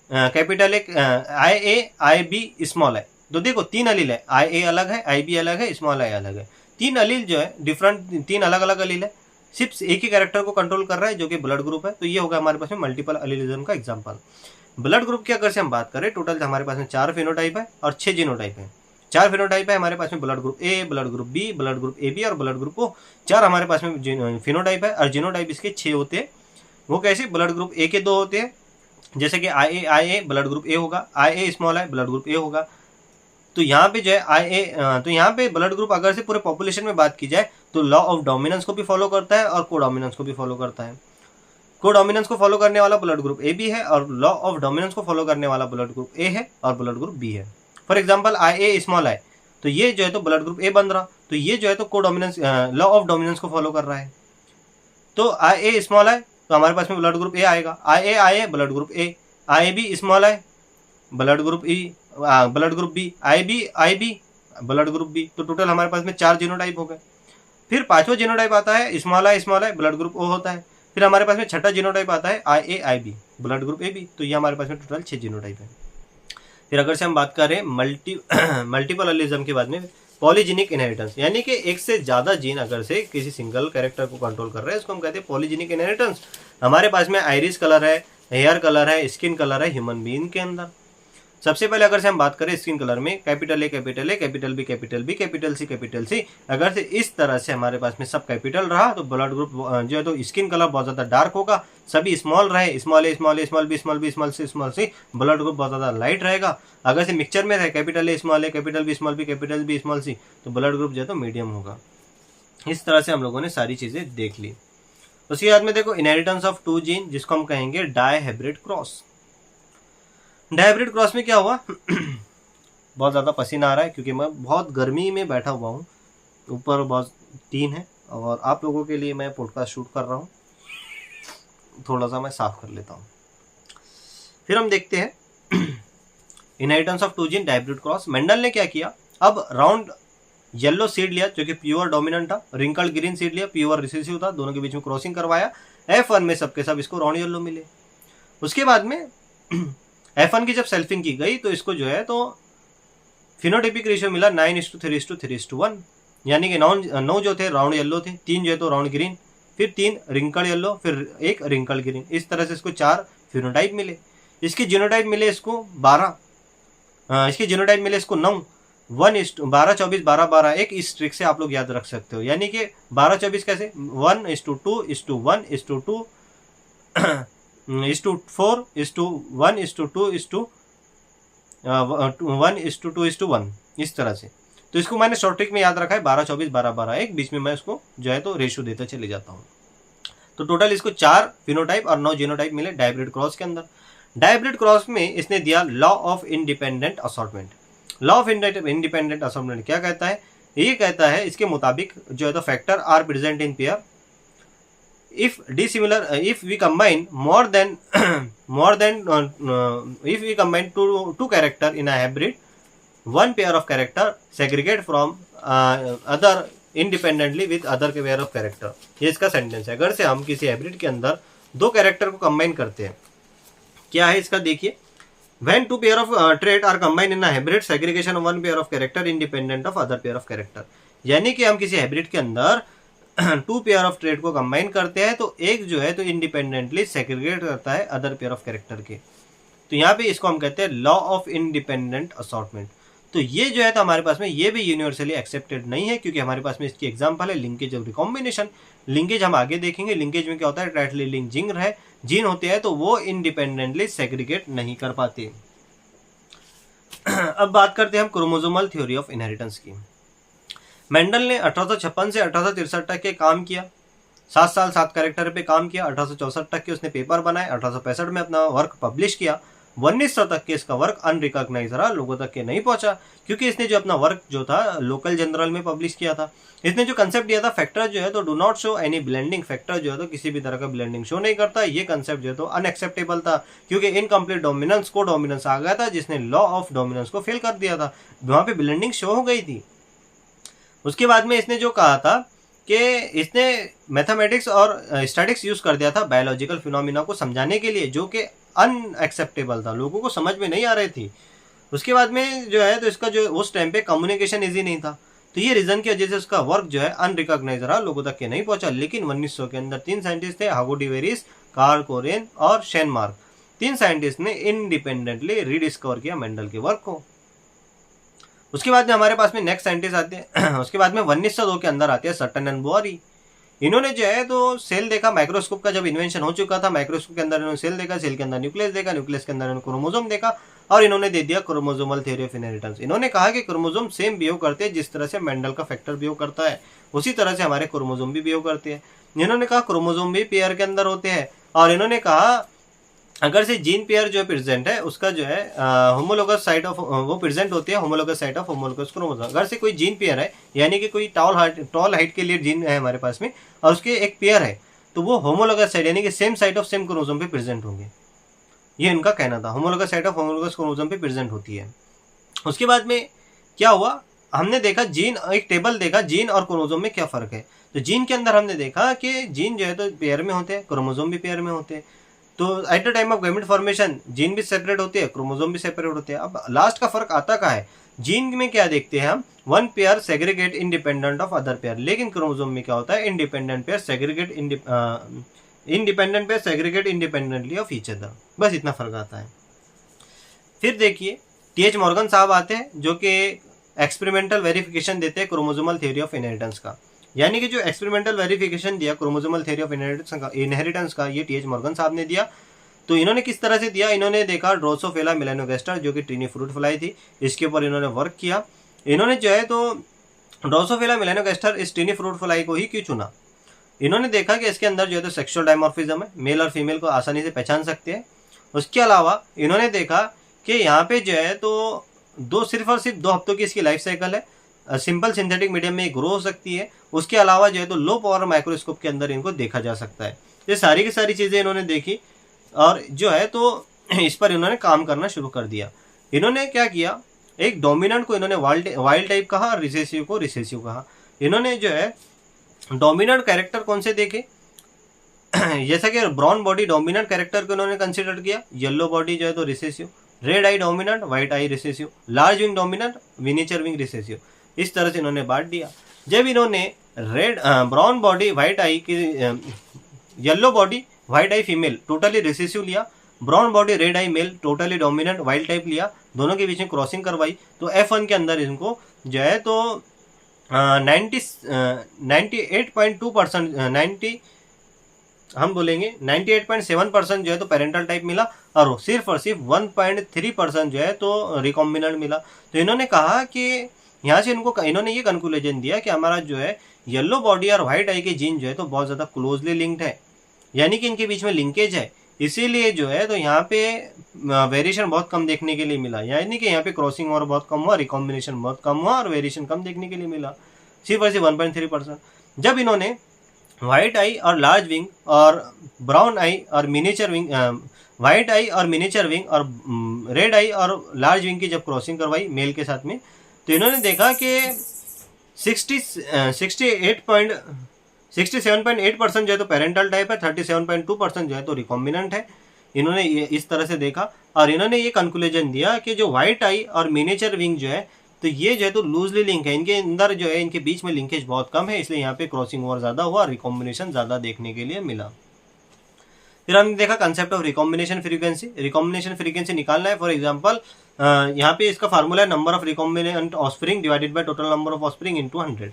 capital A I A I B small I. तो देखो तीन अलील है, आई ए अलग है, आई बी अलग है, स्मॉल आई अलग है, तीन अलील जो है डिफरेंट, तीन अलग अलग अलील है, सिर्फ एक ही कैरेक्टर को कंट्रोल कर रहा है जो कि ब्लड ग्रुप है। तो ये होगा हमारे पास में मल्टीपल एलिलिज्म का एग्जांपल। ब्लड ग्रुप की अगर से हम बात करें, टोटल हमारे पास में 4 फिनोटाइप है और 6 जीनोटाइप है। 4 फिनोटाइप है हमारे पास में, blood group A, blood group B, blood group A B और ब्लड ग्रुप ओ। 4 हमारे पास में फिनोटाइप है और जीनोटाइप इसके 6 होते हैं। वो कैसे? ब्लड ग्रुप ए के 2 होते हैं, जैसे कि आई ए ब्लड ग्रुप ए होगा, I A small I blood group A होगा। तो यहाँ पे जो है तो यहाँ पे ब्लड ग्रुप अगर से पूरे पॉपुलेशन में बात की जाए तो लॉ ऑफ डोमिनेंस को भी फॉलो करता है और कोडोमिनेंस को भी फॉलो करता है। कोडोमिनेंस को फॉलो करने वाला ब्लड ग्रुप ए बी है और लॉ ऑफ डोमिनेंस को फॉलो करने वाला ब्लड ग्रुप ए है और ब्लड ग्रुप बी है। For example I A small I, तो ये जो है तो ब्लड ग्रुप ए बन रहा, तो ये जो है तो कोडोमिनेंस लॉ ऑफ डोमिनेंस को फॉलो कर रहा है। तो आई ए स्मॉल आई तो हमारे पास में ब्लड ग्रुप ए आएगा, I A blood group A, I B small I blood group E, blood group B, I B blood group B. तो टोटल हमारे पास में 4 जीनोटाइप हो गए। फिर 5वां जीनोटाइप आता है small I blood group O होता है। फिर हमारे पास में 6ठा जीनोटाइप आता है I B blood group A B. तो ये हमारे पास में टोटल 6 जीनोटाइप है। फिर अगर से हम बात करें मल्टीपल एलिज्म के बाद में पॉलीजेनिक इनहेरिटेंस, यानी कि एक से ज्यादा जीन अगर से किसी सिंगल कैरेक्टर को कंट्रोल कर रहे हैं, इसको हम कहते हैं पॉलीजेनिक इनहेरिटेंस। हमारे पास में आइरिस कलर है, हेयर कलर है, स्किन कलर है ह्यूमन बीइंग के अंदर। सबसे पहले अगर से हम बात करें स्किन कलर में, capital A, capital B, capital C, अगर से इस तरह से हमारे पास में सब कैपिटल रहा तो ब्लड ग्रुप जो है तो स्किन कलर बहुत ज्यादा डार्क होगा। सभी स्मॉल रहे, small A, small B, small C, blood group बहुत ज्यादा लाइट रहेगा। अगर से मिक्सचर में रहे capital A small A, capital B small C, तो ब्लड ग्रुप जो है तो मीडियम होगा। इस तरह से हम लोगों ने सारी चीजें देख ली। उसके बाद में देखो इनहेरिटेंस ऑफ 2 जीन, जिसको हम कहेंगे डायहाइब्रिड क्रॉस। डायहाइब्रिड क्रॉस में क्या हुआ बहुत ज़्यादा पसीना आ रहा है क्योंकि मैं बहुत गर्मी में बैठा हुआ हूँ, ऊपर बहुत टीन है और आप लोगों के लिए मैं पॉडकास्ट शूट कर रहा हूँ। थोड़ा सा मैं साफ कर लेता हूँ। फिर हम देखते हैं inheritance of 2 gene dihybrid cross. Mendel ने क्या किया, अब राउंड येलो सीड लिया जो कि प्योर डोमिनेंट था, रिंकल्ड ग्रीन सीड लिया प्योर रिसेसिव था, दोनों के बीच में क्रॉसिंग करवाया, F1 में सबके सब इसको राउंड येलो मिले। उसके बाद में F1 की जब सेल्फिंग की गई तो इसको जो है तो फिनोटाइपिक रेशियो मिला 9:3:3:1, यानी कि 9 जो थे राउंड येलो थे, 3 जो है तो राउंड ग्रीन, फिर 3 रिंकल येलो, फिर 1 रिंकल ग्रीन। इस तरह से इसको 4 फिनोटाइप मिले। इसके जीनोटाइप मिले इसको 12, इसके जीनोटाइप मिले इसको 9, 1:12:24:12:12। एक इस ट्रिक से आप लोग याद रख सकते हो, यानी कि 12:24 कैसे 1:2:1:2 1:1:2:1, इस तरह से। तो इसको मैंने शॉर्ट ट्रिक में याद रखा है 12:24:12:12, बीच में मैं इसको जो है तो रेशियो देता चले जाता हूँ। तो टोटल इसको 4 फिनोटाइप और 9 जीनोटाइप मिले डायहाइब्रिड क्रॉस के अंदर। डायहाइब्रिड क्रॉस में इसने दिया law of independent assortment. Law of independent assortment क्या कहता है? ये कहता है इसके मुताबिक जो है तो factor are present in pair if dissimilar if we combine if we combine two character in a hybrid, one pair of character segregate from other independently with other pair of character। ये इसका sentence है। अगर से हम किसी hybrid के अंदर 2 character को कंबाइन करते हैं, क्या है इसका देखिए, when two pair of trait are combined in a hybrid, segregation of one pair of character independent of other pair of character। यानी कि हम किसी हाइब्रिड के अंदर 2 पेयर ऑफ ट्रेड को कंबाइन करते हैं तो एक जो है तो इंडिपेंडेंटली सेग्रीगेट करता है अदर पेयर ऑफ कैरेक्टर के। तो यहाँ पे इसको हम कहते हैं लॉ ऑफ इंडिपेंडेंट असॉर्टमेंट। तो ये जो है तो हमारे पास में ये भी यूनिवर्सली एक्सेप्टेड नहीं है, क्योंकि हमारे पास में इसकी एग्जांपल है लिंकेज और रिकॉम्बिनेशन। लिंकेज हम आगे देखेंगे, लिंकेज में क्या होता है, टाइटली लिंक जीन होते हैं तो वो इंडिपेंडेंटली सेग्रीगेट नहीं कर पाते। अब बात करते हैं हम क्रोमोसोमल थ्योरी ऑफ इनहेरिटेंस की। मेंडल ने 1856 से 1863 तक के काम किया, 7 साल 7 कैरेक्टर पे काम किया। 1864 तक के उसने पेपर बनाए, 1865 में अपना वर्क पब्लिश किया। 1900 तक के इसका वर्क अनरिकॉग्नाइज रहा, लोगों तक के नहीं पहुंचा, क्योंकि इसने जो अपना वर्क जो था लोकल जर्नल में पब्लिश किया था। इसने जो कंसेप्ट दिया था फैक्टर जो है तो do not show any blending, factor जो है तो किसी भी तरह का ब्लेंडिंग शो नहीं करता। ये कंसेप्ट जो है तो अनएक्सेप्टेबल था, क्योंकि इनकम्प्लीट डोमिनेंस को डोमिनेंस आ गया था, जिसने लॉ ऑफ डोमिनेंस को फेल कर दिया था, वहां पे ब्लेंडिंग शो हो गई थी। उसके बाद में इसने जो कहा था कि इसने मैथमेटिक्स और स्टैटिक्स यूज कर दिया था बायोलॉजिकल फिनोमिना को समझाने के लिए, जो कि अनएक्सेप्टेबल था, लोगों को समझ में नहीं आ रही थी। उसके बाद में जो है तो इसका जो उस टाइम पे कम्युनिकेशन इजी नहीं था, तो ये रीजन की वजह से उसका वर्क जो है अनरिकॉग्नाइज रहा, लोगों तक के नहीं पहुंचा। लेकिन 1900 के अंदर 3 साइंटिस्ट थे, हागो डिवेरिस, कार्ल कोरेन और शेनमार्क। 3 साइंटिस्ट ने इंडिपेंडेंटली रीडिस्कवर किया मेंडल के वर्क को। उसके बाद में हमारे पास में नेक्स्ट साइंटिस्ट आते हैं उसके बाद में 1902 के अंदर आते हैं सटन एंड बोरी। इन्होंने जो है तो सेल देखा, माइक्रोस्कोप का जब इन्वेंशन हो चुका था, माइक्रोस्कोप के अंदर इन्होंने सेल देखा, सेल के अंदर न्यूक्लियस देखा, न्यूक्लियस के अंदर इन्होंने क्रोमोसोम देखा, और इन्होंने दे दिया क्रोमोसोमल थ्योरी ऑफ इनहेरिटेंस। इन्होंने कहा कि क्रोमोसोम सेम बिहेव करते हैं जिस तरह से मेंडल का फैक्टर बिहेव करता है, उसी तरह से हमारे क्रोमोसोम भी बिहेव करते हैं। इन्होंने कहा क्रोमोसोम भी पेयर के अंदर होते हैं, और इन्होंने कहा अगर से जीन पेयर जो प्रेजेंट है उसका जो है होमोलोगस साइट ऑफ वो प्रेजेंट होती है homologous site of homologous chromosome. अगर से कोई जीन पेयर है, यानी कि कोई टॉल हाइट के लिए जीन है हमारे पास में, और उसके एक पेयर है, तो वो होमोलोगस साइट यानी कि same site of same chromosome पे प्रेजेंट होंगे। ये इनका कहना था, homologous site of homologous chromosome पे प्रेजेंट होती है। उसके बाद में क्या हुआ, हमने देखा जीन, एक टेबल देखा जीन और क्रोमोसोम में क्या फर्क है। तो जीन के अंदर हमने देखा कि जीन जो है तो पेयर में होते हैं, क्रोमोसोम भी पेयर में होते हैं। तो eight the time of gamete formation gene भी सेपरेट होते हैं, क्रोमोसोम भी सेपरेट होते हैं। अब लास्ट का फर्क आता कहाँ है, जीन में क्या देखते हैं हम, one pair segregate independent of other pair, लेकिन क्रोमोसोम में क्या होता है, independent pair segregate independently of each other, बस इतना फर्क आता है। फिर देखिए टीएच मॉर्गन साहब आते हैं, जो कि एक्सपेरिमेंटल वेरिफिकेशन देते हैं क्रोमोसोमल थ्योरी ऑफ इनहेरिटेंस का, यानी कि जो एक्सपेरिमेंटल वेरिफिकेशन दिया क्रोमोसोमल थ्योरी ऑफ इनहेरिटेंस का ये टीएच मॉर्गन साहब ने दिया। तो इन्होंने किस तरह से दिया, इन्होंने देखा ड्रोसोफिला मेलानोगास्टर जो कि ट्रिनी फ्रूट फ्लाई थी, इसके ऊपर इन्होंने वर्क किया। इन्होंने जो है तो ड्रोसोफिला मेलानोगास्टर इस ट्रिनी फ्रूट फ्लाई को ही क्यों चुना, इन्होंने देखा कि इसके अंदर जो है तो सेक्सुअल डायमॉर्फिज्म है, मेल और फीमेल को आसानी से पहचान सकते हैं। उसके अलावा इन्होंने देखा कि यहाँ पे जो है तो सिर्फ और सिर्फ 2 हफ्तों की इसकी लाइफ साइकिल है, सिंपल सिंथेटिक मीडियम में ग्रो हो सकती है। उसके अलावा जो है तो लो पावर माइक्रोस्कोप के अंदर इनको देखा जा सकता है। ये सारी की सारी चीज़ें इन्होंने देखी, और जो है तो इस पर इन्होंने काम करना शुरू कर दिया। इन्होंने क्या किया, एक डोमिनेंट को इन्होंने वाइल्ड टाइप कहा और रिसेसिव को रिसेसिव कहा। इन्होंने जो है डोमिनेंट कैरेक्टर कौन से देखे, जैसा कि ब्राउन बॉडी डोमिनेंट कैरेक्टर को इन्होंने कंसिडर किया, येलो बॉडी जो है तो recessive, red eye dominant, white eye recessive, large wing dominant, miniature wing recessive, इस तरह से इन्होंने बांट दिया। जब इन्होंने ब्राउन बॉडी व्हाइट आई की yellow body white eye female totally recessive लिया, brown body red eye male totally dominant wild type लिया, दोनों के बीच में क्रॉसिंग करवाई, तो F1 के अंदर इनको जो है तो 98.2% हम बोलेंगे 98.7% जो है तो पेरेंटल टाइप मिला, और सिर्फ 1.3% जो है तो रिकॉम्बिनेंट मिला। तो इन्होंने कहा कि यहाँ से इन्होंने ये कंक्लूजन दिया कि हमारा जो है येलो बॉडी और व्हाइट आई के जीन जो है तो बहुत ज़्यादा क्लोजली लिंक्ड है, यानी कि इनके बीच में लिंकेज है, इसीलिए जो है तो यहाँ पे वेरिएशन बहुत कम देखने के लिए मिला, यानी कि यहाँ पे क्रॉसिंग और बहुत कम हुआ, रिकॉम्बिनेशन बहुत कम हुआ, और वेरिएशन कम देखने के लिए मिला, सिर्फ 1.3%। जब इन्होंने व्हाइट आई और लार्ज विंग और ब्राउन आई और मिनिएचर विंग, व्हाइट आई और मिनिएचर विंग और रेड आई और लार्ज विंग की जब क्रॉसिंग करवाई मेल के साथ में, तो इन्होंने देखा कि 67.8% जो है तो पेरेंटल टाइप है, 37.2% जो है तो रिकॉम्बिनेंट है। इन्होंने ये इस तरह से देखा, और इन्होंने ये कंक्लूजन दिया कि जो व्हाइट आई और मिनिएचर विंग जो है तो ये जो है तो लूजली लिंक है, इनके अंदर जो है इनके बीच में लिंकेज बहुत कम है, इसलिए यहाँ पे क्रॉसिंग ओवर ज़्यादा हुआ, रिकॉम्बिनेशन ज़्यादा देखने के लिए मिला। फिर हमने देखा concept of recombination frequency. Recombination frequency निकालना है, फॉर एग्जांपल यहाँ पे इसका फार्मूला है number of recombinant offspring divided by total number of offspring into 100।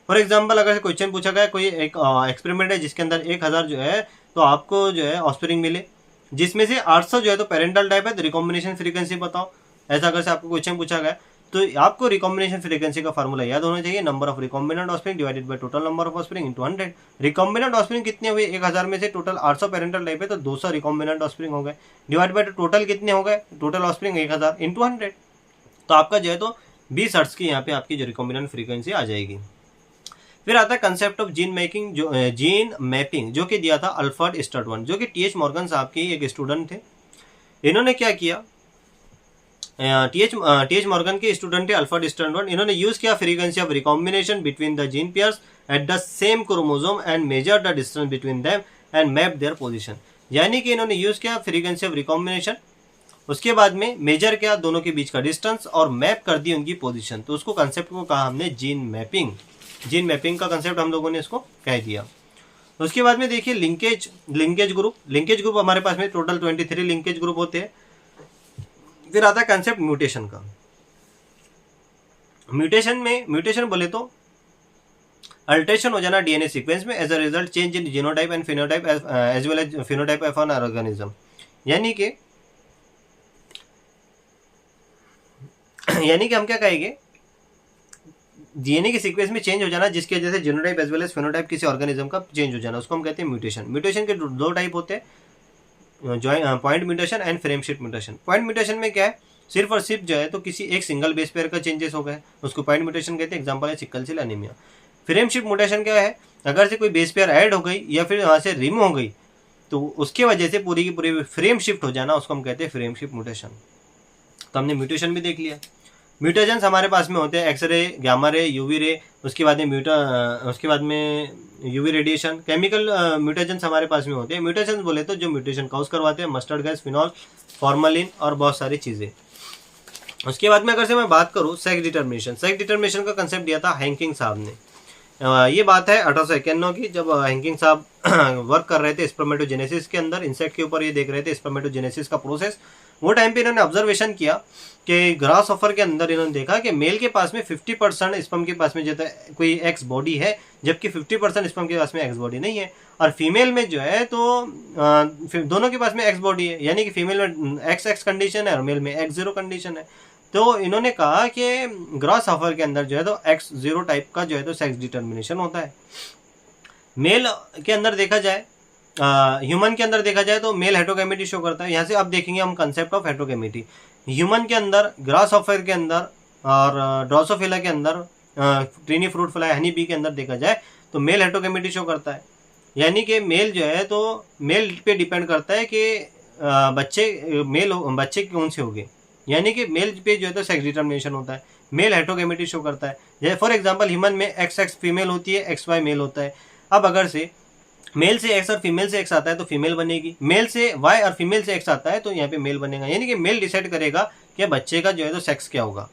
For example अगर क्वेश्चन पूछा गया, कोई एक एक्सपेरिमेंट है जिसके अंदर 1000 जो है तो आपको जो है ऑफस्प्रिंग मिले, जिसमें से 800 जो है तो पेरेंटल टाइप है, तो रिकॉम्बिनेशन फ्रीक्वेंसी बताओ, ऐसा अगर से आपको क्वेश्चन पूछा गया, तो आपको रिकॉम्बिनेशन फ्रीक्वेंसी का फार्मूला याद होना चाहिए, number of recombinant offspring divided by total number of offspring into 100। Recombinant offspring कितने हुए, 1000 में से टोटल 800 पेरेंटल टाइप है तो 200 रिकॉम्बिनेंट ऑफस्प्रिंग हो गए, डिवाइड बाय टोटल कितने हो गए, टोटल ऑफस्प्रिंग 1000 इंटू 100। तो आपका जो है तो 20 हर्ट्ज की यहाँ पे आपकी जो रिकॉम्बिनेंट फ्रीक्वेंसी आ जाएगी। फिर आता है कंसेप्ट ऑफ जीन मेकिंग, जो जीन मैपिंग, जो कि दिया था अल्फ्रेड स्टर्टवन, जो कि टीएच मॉर्गन साहब के एक स्टूडेंट थे। इन्होंने क्या किया, टीएच मॉर्गन के स्टूडेंट थे अल्फ्रेड स्टर्टवन, इन्होंने यूज किया frequency of recombination between the gene pairs at the same chromosome and measure the distance between them and map their position. यानी कि इन्होंने यूज किया फ्रीक्वेंसी ऑफ रिकॉम्बिनेशन, उसके बाद में मेजर किया दोनों के बीच का डिस्टेंस और मैप कर दी उनकी पोजीशन। तो उसको कंसेप्ट को कहा हमने जीन मैपिंग। जीन मैपिंग का कंसेप्ट हम लोगों ने इसको कह दिया। उसके बाद में देखिए लिंकेज ग्रुप हमारे पास में टोटल 23 लिंकेज ग्रुप होते हैं। फिर आता है कंसेप्ट म्यूटेशन का। म्यूटेशन बोले तो अल्टरेशन हो जाना डीएनए सीक्वेंस में as a result change in genotype and phenotype as well as phenotype of an organism. यानी कि हम क्या कहेंगे, डीएनए के सीक्वेंस में चेंज हो जाना जिसकी वजह से genotype as well as phenotype किसी ऑर्गेनिज्म का चेंज हो जाना, उसको हम कहते हैं म्यूटेशन। म्यूटेशन के दो टाइप होते हैं, point mutation and frame shift mutation. Point mutation में क्या है, सिर्फ और सिर्फ जो है तो किसी एक सिंगल बेस पेयर का चेंजेस हो गए, उसको पॉइंट म्यूटेशन कहते हैं। एग्जांपल है sickle cell anaemia. Frame shift mutation क्या है, अगर से कोई बेस पेयर ऐड हो गई या फिर वहां से रिमूव हो गई तो उसके वजह से पूरी की पूरी फ्रेम शिफ्ट हो जाना, उसको हम कहते हैं फ्रेम शिफ्ट म्यूटेशन। तो हमने म्यूटेशन भी देख लिया। म्यूटेशंस हमारे पास में होते हैं x ray, gamma ray, UV ray, उसके बाद में यूवी रेडिएशन। केमिकल म्यूटेशंस हमारे पास में होते हैं। म्यूटेशंस बोले तो जो म्यूटेशन काउज करवाते हैं, मस्टर्ड गैस, फिनॉल, फॉर्मलिन और बहुत सारी चीज़ें। उसके बाद में अगर से मैं बात करूँ सेक्स डिटर्मिनेशन का कंसेप्ट दिया था हैंकिंग साहब ने। ये बात है 1891 की, जब हैंकिंग साहब वर्क कर रहे थे स्पर्मेटोजेनेसिस के अंदर, इंसेक्ट के ऊपर ये देख रहे थे स्पर्मेटोजेनेसिस का प्रोसेस। वो टाइम पे इन्होंने ऑब्जर्वेशन किया कि ग्रास ऑफर के अंदर इन्होंने देखा कि मेल के पास में 50% स्पर्म के पास में जो है कोई एक्स बॉडी है, जबकि 50% स्पर्म के पास में एक्स बॉडी नहीं है। और फीमेल में जो है तो दोनों के पास में एक्स बॉडी है, यानी कि फीमेल में एक्स कंडीशन है और मेल में X0 कंडीशन है। तो इन्होंने कहा कि ग्रास ऑफर के अंदर जो है तो X0 टाइप का जो है तो सेक्स डिटर्मिनेशन होता है। मेल के अंदर देखा जाए, ह्यूमन के अंदर देखा जाए तो मेल हेटरोगैमेटी शो करता है। यहाँ से अब देखेंगे हम कंसेप्ट ऑफ हेटरोगैमेटी। ह्यूमन के अंदर, ग्रास ऑफर के अंदर और ड्रोसोफिला के अंदर, ट्रिनी फ्रूट फ्लाई, हनी बी के अंदर देखा जाए तो मेल हेटरोगैमेटी शो करता है। यानी कि मेल जो है तो मेल पे डिपेंड करता है कि बच्चे कौन से होंगे, यानी कि मेल पे जो है तो सेक्स डिटर्मिनेशन होता है। मेल हेटरोगैमेटी शो करता है। जैसे फॉर एग्जांपल ह्यूमन में XX फीमेल होती है, XY मेल होता है। अब अगर से मेल से X और फीमेल से X आता है तो फीमेल बनेगी, मेल से Y और फीमेल से X आता है तो यहाँ पे मेल बनेगा। यानी कि मेल डिसाइड करेगा कि बच्चे का जो है तो सेक्स क्या होगा।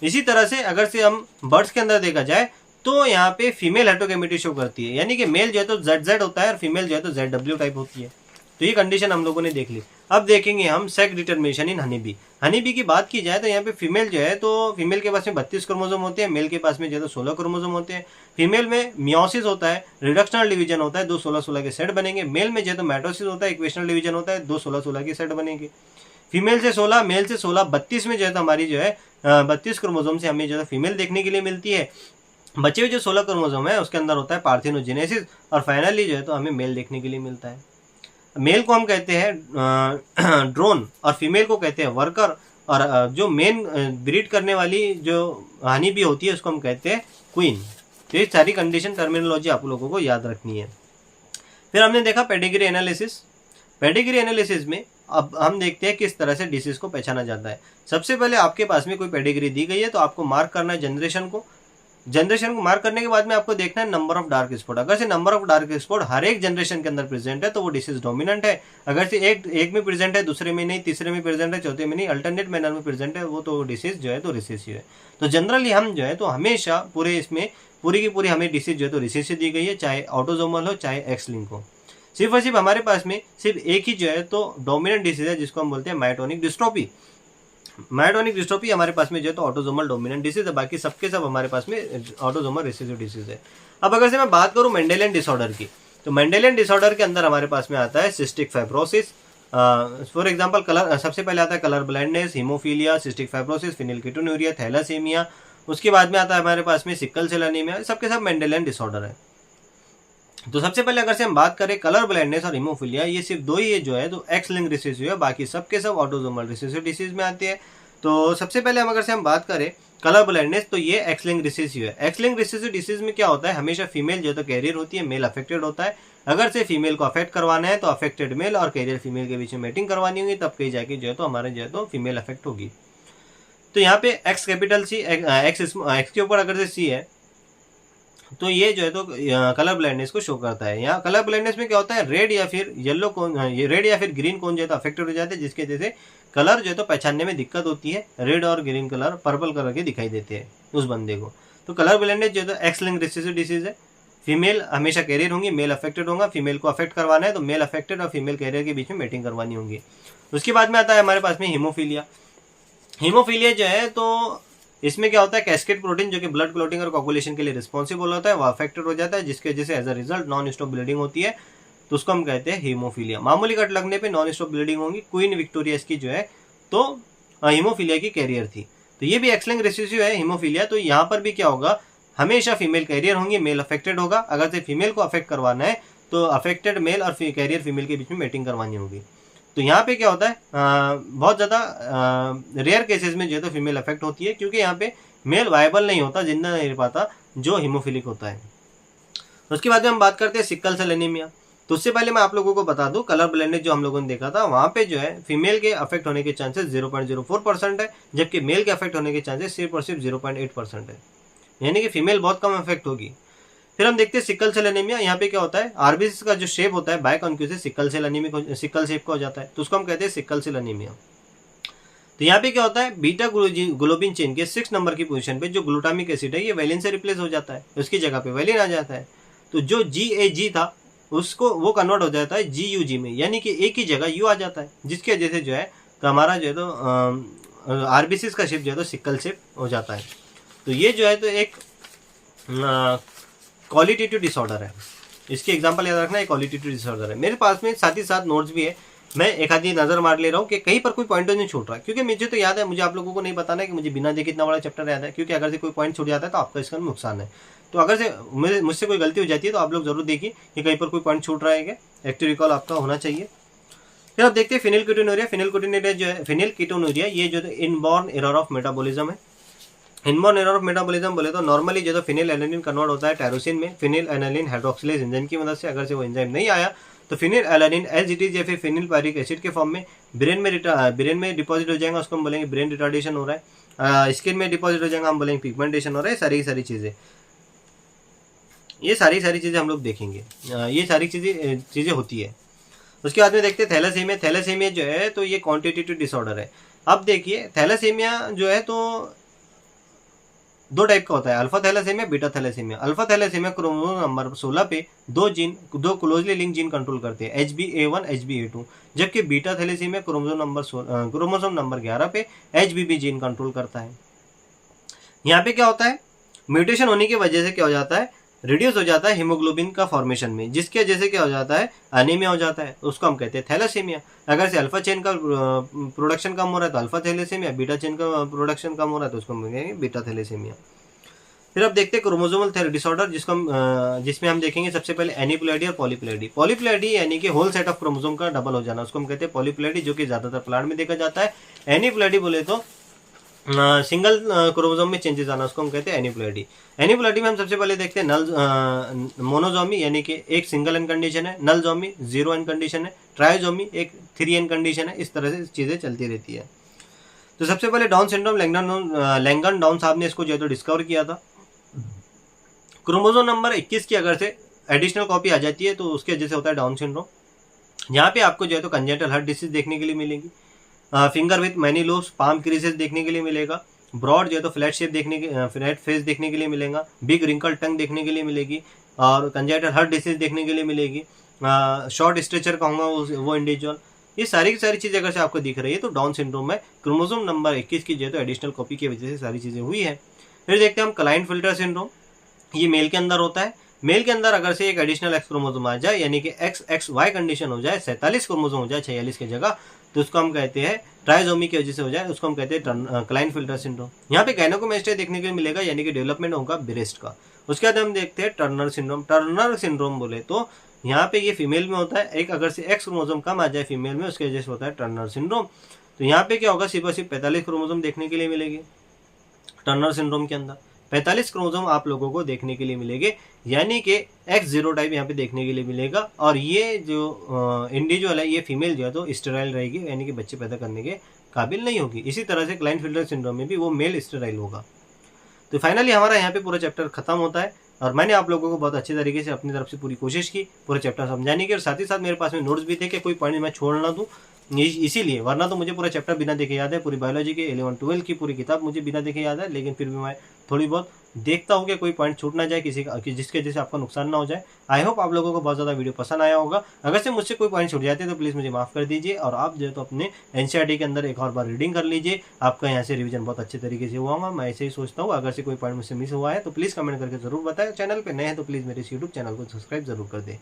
इसी तरह से अगर से हम बर्ड्स के अंदर देखा जाए तो यहाँ पे फीमेल हेटरोगैमेटी शो करती है, यानी कि मेल जो है तो ZZ होता है और फीमेल जो है तो ZW टाइप होती है। तो ये कंडीशन हम लोगों ने देख ली। अब देखेंगे हम sex determination in honey bee की बात की जाए तो यहाँ पे फीमेल जो है तो फीमेल के पास में 32 क्रोमोसोम होते हैं, मेल के पास में जो है तो 16 क्रोमोसोम होते हैं। फीमेल में मियोसिस होता है, रिडक्शनल डिवीजन होता है, 2 16-16 के सेट बनेंगे। मेल में जो है तो मैटोसिस होता है, इक्वेशनल डिवीजन होता है, 2 16-16 के सेट बनेंगे। फीमेल से 16, मेल से 16, 32 में जो है तो हमारी जो है 32 क्रोमोसोम से हमें जो है फीमेल देखने के लिए मिलती है। बचे हुए जो 16 क्रोमोसोम है उसके अंदर होता है पार्थिनोजेनेसिस और फाइनली जो है तो हमें मेल देखने के लिए मिलता है। मेल को हम कहते हैं ड्रोन और फीमेल को कहते हैं वर्कर, और जो मेन ब्रीड करने वाली जो हनी बी होती है उसको हम कहते हैं क्वीन। तो ये सारी कंडीशन टर्मिनोलॉजी आप लोगों को याद रखनी है। फिर हमने देखा पेडिग्री एनालिसिस में अब हम देखते हैं किस तरह से डिसीज को पहचाना जाता है। सबसे पहले आपके पास में कोई पेडिग्री दी गई है तो आपको मार्क करना है जनरेशन को मार्क करने के बाद में आपको देखना है नंबर ऑफ डार्क स्पॉट। अगर से नंबर ऑफ डार्क स्पॉट हर एक जनरेशन के अंदर प्रेजेंट है तो वो डिसीज डोमिनेंट है। अगर से एक में प्रेजेंट है, दूसरे में नहीं, तीसरे में प्रेजेंट है, चौथे में नहीं, अल्टरनेट मैनर में प्रेजेंट है, वो तो डिसीज जो है तो रिसेसिव है। तो जनरली हम जो है तो हमेशा पूरे इसमें पूरी की पूरी हमें डिसीज जो है तो रिसेसिव दी गई है, चाहे ऑटोजोमल हो चाहे एक्स लिंक हो। सिर्फ और सिर्फ हमारे पास में सिर्फ एक ही जो है तो डोमिनेंट डिसीज है जिसको हम बोलते हैं मायोटोनिक डिस्ट्रोफी हमारे पास में जो है तो ऑटोजोमल डोमिनेंट डिसीज है। बाकी सबके सब हमारे पास में ऑटोजोमल रिसेसिव डिसीज है। अब अगर से मैं बात करूं मेंडेलियन डिसऑर्डर की, तो मेंडेलियन डिसऑर्डर के अंदर हमारे पास में आता है cystic fibrosis, for example colour, सबसे पहले आता है colour blindness, haemophilia, cystic fibrosis, phenylketonuria, thalassaemia. उसके बाद में आता है हमारे पास में सिकल सेल एनीमिया। सबके सब मेंडेलियन डिसऑर्डर है। तो सबसे पहले अगर से हम बात करें कलर ब्लाइंडनेस और हीमोफीलिया, ये सिर्फ दो ही जो है तो एक्स लिंक रिसेसिव है, बाकी सबके सब ऑटोसोमल रिसेसिव डिसीज में आती है। तो सबसे पहले हम अगर से हम बात करें कलर ब्लाइंडनेस, तो ये एक्स लिंक रिसेसिव है। एक्स लिंक रिसेसिव डिसीज में क्या होता है, हमेशा फीमेल जो है तो कैरियर होती है, मेल अफेक्टेड होता है। अगर से फीमेल को अफेक्ट करवाना है तो अफेक्टेड मेल और कैरियर फीमेल के बीच में मेटिंग करवानी होगी, तब कहीं जाके जो है तो हमारे जो है तो फीमेल अफेक्ट होगी। तो यहाँ पे एक्स कैपिटल सी, एक्स के ऊपर अगर से सी है तो ये जो है तो कलर ब्लाइंडनेस को शो करता है। यहाँ कलर ब्लाइंडनेस में क्या होता है, रेड या फिर येलो कोन, ये रेड या फिर ग्रीन कोन जो है तो अफेक्टेड हो जाते हैं, जिसके वजह से कलर जो है तो पहचानने में दिक्कत होती है। रेड और ग्रीन कलर पर्पल कलर के दिखाई देते हैं उस बंदे को। तो कलर ब्लाइंडनेस जो है तो एक्स लिंक रिसेसिव डिसीज है। फीमेल हमेशा कैरियर होंगी, मेल अफेक्टेड होगा। फीमेल को अफेक्ट करवाना है तो मेल अफेक्टेड और फीमेल कैरियर के बीच में मेटिंग करवानी होगी। उसके बाद में आता है हमारे पास में हीमोफीलिया। हीमोफीलिया जो है तो इसमें क्या होता है, कैस्केड प्रोटीन जो कि ब्लड क्लॉटिंग और कोगुलेशन के लिए रिस्पॉन्सिबल होता है, वो अफेक्टेड हो जाता है, जिसके वजह से as a result non stop bleeding होती है। तो उसको हम कहते हैं हीमोफीलिया। मामूली कट लगने पे नॉन स्टॉप ब्लीडिंग होगी। क्वीन विक्टोरिया इसकी जो है तो हीमोफीलिया की कैरियर थी। तो ये भी एक्स लिंक रिसेसिव है हीमोफीलिया। तो यहाँ पर भी क्या होगा, हमेशा फीमेल कैरियर होंगी, मेल अफेक्टेड होगा। अगर से फीमेल को अफेक्ट करवाना है तो अफेक्टेड मेल और कैरियर फीमेल के बीच में मेटिंग करवानी होगी। तो यहाँ पे क्या होता है, बहुत ज़्यादा रेयर केसेस में जो है तो फीमेल अफेक्ट होती है, क्योंकि यहाँ पे मेल वायबल नहीं होता, जिंदा नहीं रह पाता, जो हीमोफिलिक होता है। उसके बाद में हम बात करते हैं सिकल सेल एनीमिया। तो उससे पहले मैं आप लोगों को बता दूं, कलर ब्लाइंडनेस जो हम लोगों ने देखा था, वहां पे जो है फीमेल के अफेक्ट होने के चांसेस 0.04% है, जबकि मेल के अफेक्ट होने के चांसेस सिर्फ और सिर्फ 0.8% है, यानी कि फीमेल बहुत कम अफेक्ट होगी। फिर हम देखते हैं सिकल सेल एनीमिया। यहाँ पे क्या होता है, आरबीसी का जो शेप होता है biconcave sickle cell anaemic sickle shape का हो जाता है, तो उसको हम कहते हैं सिकल सेल एनीमिया। तो यहाँ पे क्या होता है, बीटा ग्लोबिन चेन के 6 नंबर की पोजीशन पे जो ग्लूटामिक एसिड है ये वैलिन से रिप्लेस हो जाता है, उसकी जगह पे वैलिन आ जाता है। तो जो GAG था उसको वो कन्वर्ट हो जाता है GUG में, यानी कि एक ही जगह यू आ जाता है, जिसकी वजह से जो है तो हमारा जो है तो आरबीसीज का शेप जो है तो सिकल शेप हो जाता है। तो ये जो है तो एक क्वालिटेटिव डिसऑर्डर है। इसकी एग्जांपल याद रखना, एक क्वालिटेटिव डिसऑर्डर है। मेरे पास में साथ ही साथ नोट्स भी है, मैं एक आधी नजर मार ले रहा हूँ कि कहीं पर कोई पॉइंट नहीं छूट रहा है, क्योंकि मुझे तो याद है, मुझे आप लोगों को नहीं बताना है कि मुझे बिना देखे इतना बड़ा चैप्टर याद है, क्योंकि अगर से कोई पॉइंट छूट जाता है तो आपका इसका नुकसान है। तो अगर से मुझसे कोई गलती हो जाती है तो आप लोग जरूर देखिए कि कहीं पर कोई पॉइंट छूट रहा है क्या, एक्टिव रिकॉल आपका होना चाहिए। फिर आप देखते हैं फिनिलकेटोन्यूरिया। फिनिलकेटोन्यूरिया जो है, फिनिलकेटोन्यूरिया ये जो इनबॉर्न एरर ऑफ मेटाबॉलिज्म है। इनबॉर्न एरर ऑफ मेटाबॉलिज्म बोले तो नॉर्मली जो फिनिल एलानिन कन्वर्ट होता है टायरोसिन में फिनिल एलानिन हाइड्रोक्सिलेज एंजाइम की मदद से। अगर से वो एंजाइम नहीं आया तो phenylalanine as it is या फिर फिनिल पायरिक एसिड के फॉर्म में ब्रेन में डिपॉजिट हो जाएगा, उसको हम बोलेंगे ब्रेन रिटार्डेशन हो रहा है। स्किन में डिपॉजिट हो जाएगा, हम बोलेंगे पिगमेंटेशन हो रहा है। सारी चीज़ें, ये सारी चीज़ें हम लोग देखेंगे, ये सारी चीज़ें होती है। उसके बाद में देखते हैं थैलेसीमिया। थैलेसीमिया जो है तो ये क्वांटिटेटिव डिसऑर्डर है। अब देखिए थैलेसीमिया जो है तो दो टाइप का होता है, alpha thalassaemia, beta thalassaemia. Alpha thalassaemia chromosome number 16 पे दो क्लोजली लिंक जीन कंट्रोल करते हैं, HBA1 HBA2, जबकि बीटा थैलेसीमिया क्रोमोसोम नंबर 11 पे HBB जीन कंट्रोल करता है। यहाँ पे क्या होता है, म्यूटेशन होने की वजह से क्या हो जाता है, रिड्यूस हो जाता है हीमोग्लोबिन का फॉर्मेशन में, जिसकी वजह से क्या हो जाता है, एनीमिया हो जाता है, उसको हम कहते हैं थैलेसीमिया। अगर से अल्फा चेन का प्रोडक्शन कम हो रहा है तो अल्फा थैलेसीमिया, बीटा चेन का प्रोडक्शन कम हो रहा है तो उसको हम कहेंगे बीटा थैलेसीमिया। फिर अब देखते हैं क्रोमोसोमल डिसऑर्डर, जिसमें हम देखेंगे सबसे पहले एनीप्लॉइडी और पॉलीप्लॉइडी। पॉलीप्लॉइडी यानी कि होल सेट ऑफ क्रोमोसोम का डबल हो जाना, उसको हम कहते हैं पॉलीप्लॉइडी, जो कि ज्यादातर प्लांट में देखा जाता है। एनीप्लॉइडी बोले तो सिंगल क्रोमोसोम में चेंजेस आना, उसको हम कहते हैं एनीप्लॉइडी। एनीप्लॉइडी में हम सबसे पहले देखते हैं नल मोनोजोमी, यानी कि एक सिंगल एन कंडीशन है, नल जोमी 0 एन कंडीशन है, ट्रायोजोमी एक 3 एन कंडीशन है। इस तरह से चीजें चलती रहती है। तो सबसे पहले डाउन सिंड्रोम लैंगन डाउन साहब ने इसको जो है तो डिस्कवर किया था। क्रोमोसोम नंबर 21 की अगर से एडिशनल कॉपी आ जाती है तो उसके वजह से होता है डाउन सिंड्रोम। यहाँ पे आपको जो है तो कंजेनिटल हार्ट डिसीज देखने के लिए मिलेगी, finger with many lobes, palm creases देखने के लिए मिलेगा, ब्रॉड जो है तो फ्लैट शेप फ्लैट फेस देखने के लिए मिलेगा, बिग रिंकल टंग देखने के लिए मिलेगी, और कंजेनिटल हार्ट डिसीज देखने के लिए मिलेगी, शॉर्ट स्ट्रेचर का होगा वो इंडिविजुअल। ये सारी चीज़ें अगर से आपको दिख रही है तो डाउन सिंड्रोम में क्रोमोसोम नंबर 21 की जो है तो एडिशनल कॉपी की वजह से सारी चीज़ें हुई है। फिर देखते हैं हम क्लाइंट फिल्टर सिंड्रोम, ये मेल के अंदर होता है। मेल के अंदर अगर से एक एडिशनल एक्स क्रोमोसोम आ जाए, यानी कि XXY कंडीशन हो जाए, 47 क्रोमोसोम हो जाए 46 की जगह, तो उसको हम कहते हैं ट्राइजोमी की वजह से हो जाए, उसको हम कहते हैं क्लाइनफिल्टर सिंड्रोम। यहाँ पे गायनेकोमेस्टिया देखने को मिलेगा, यानी कि डेवलपमेंट होगा ब्रेस्ट का। उसके बाद हम देखते हैं टर्नर सिंड्रोम। टर्नर सिंड्रोम बोले तो यहाँ पे ये फीमेल में होता है, एक अगर से एक्स क्रोमोसोम कम आ जाए फीमेल में, उसकी वजह से होता है टर्नर सिंड्रोम। तो यहाँ पे क्या होगा, सिर्फ और सिर्फ 45 क्रोमोसोम देखने के लिए मिलेगी टर्नर सिंड्रोम के अंदर। 45 क्रोमोसोम आप लोगों को देखने के लिए मिलेंगे, यानी कि एक्स जीरो टाइप यहाँ पे देखने के लिए मिलेगा। और ये जो इंडिविजुअल है, ये फीमेल जो है तो स्टेराइल रहेगी, यानी कि बच्चे पैदा करने के काबिल नहीं होगी। इसी तरह से क्लाइनफिल्टर सिंड्रोम में भी वो मेल स्टेराइल होगा। तो फाइनली हमारा यहाँ पे पूरा चैप्टर खत्म होता है, और मैंने आप लोगों को बहुत अच्छी तरीके से अपनी तरफ से पूरी कोशिश की पूरा चैप्टर समझाने की, और साथ ही साथ मेरे पास में नोट्स भी थे कि कोई पॉइंट मैं छोड़ ना दूँ, इसीलिए। वरना तो मुझे पूरा चैप्टर बिना देखे याद है, पूरी बायोलॉजी के 11-12 की पूरी किताब मुझे बिना देखे याद है, लेकिन फिर भी मैं थोड़ी बहुत देखता हूँ कि कोई पॉइंट छूट ना जाए किसी का, जिसके वजह से आपका नुकसान ना हो जाए। आई होप आप लोगों को बहुत ज़्यादा वीडियो पसंद आया होगा। अगर से मुझसे कोई पॉइंट छूट जाते हैं तो प्लीज़ मुझे माफ़ कर दीजिए, और आप जो है तो अपने NCERT के अंदर एक और बार रीडिंग कर लीजिए, आपका यहाँ से रिवीजन बहुत अच्छे तरीके से हुआ होगा। मैं ऐसे ही सोचता हूँ। अगर से कोई पॉइंट मुझसे मिस हुआ है तो प्लीज़ कमेंट करके ज़रूर बताएं। चैनल पर नए हैं तो प्लीज़ मेरे इस यूट्यूब चैनल को सब्सक्राइब जरूर कर दें।